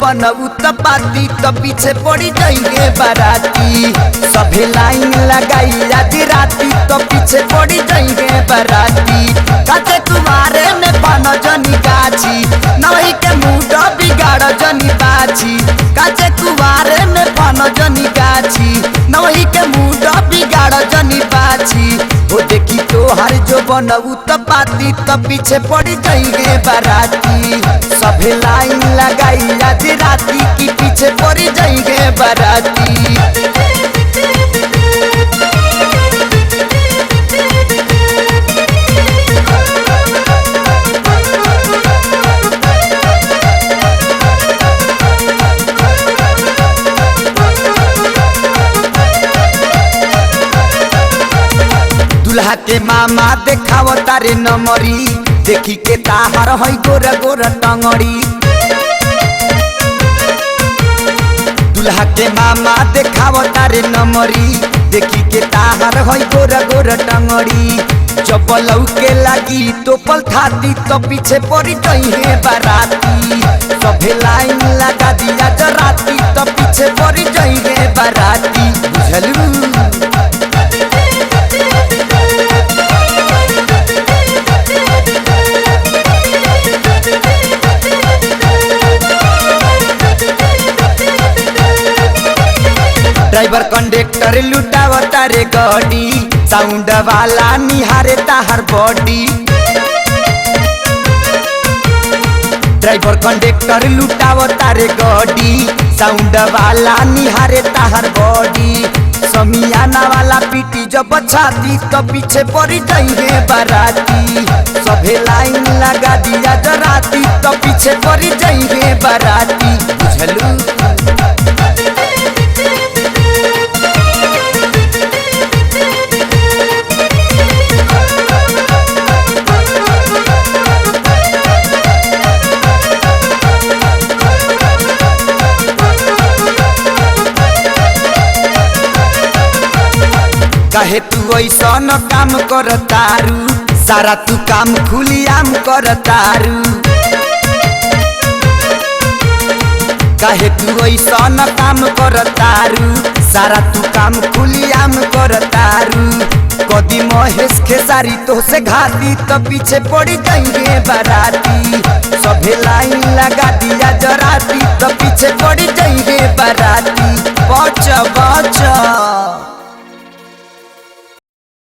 बनऊ त पाती त पीछे पड़ी जाएंगे बाराती। सभे लाइन लगाई आधी राती तो पीछे पड़ी जाएंगे बाराती। काचे तुम्हारे में बन जनी गाछी नही के मूड बिगाड़ जनी बाछी। काचे कुवारे में बन जनी गाछी नही के मूड बिगाड़ जनी बाछी। वो देखी तो हर जो बनऊ त पाती त पीछे पड़ी जाएंगे बाराती। सभे लाइन लगाई आधी राती की पीछे पड़ी जाएंगे बाराती। दुल्हा के मामा देखाव तारे नमरी देखी के ताहार है गोरा गोरा टंगड़ी। दुल्हा के मामा देखाव तारे नमरी देखी के ताहार है गोरा गोरा टंगड़ी। जब लौके लगी तो पल थाती तो पीछे पड़ी जाइए बाराती। सभे लाइन लगा दिया जराती तो पीछे पड़ी जाइए बाराती। बुझलू ड्राइवर कंडक्टर लुटाव तारे गाड़ी साउंड वाला निहारे ताहर बॉडी। ड्राइवर कंडक्टर लुटाव तारे गाड़ी साउंड वाला निहारे ताहर बॉडी। समियाना वाला पीटी जब छाती तो पीछे पड़ी जाइए बाराती। सभे लाइन लगा दिया जराती तो पीछे पड़ी जाइए बाराती। बुझलू कहे तू ऐसा न काम कर तारू सारा तू काम खुलियाम कर तारू। कहे तू ऐसा न काम कर तारू सारा तू काम खुलियाम कर तारू। कदी महेश खेसारी तो से घाती तो पीछे पड़ी जाएंगे बाराती। सभे लाइन लगा दी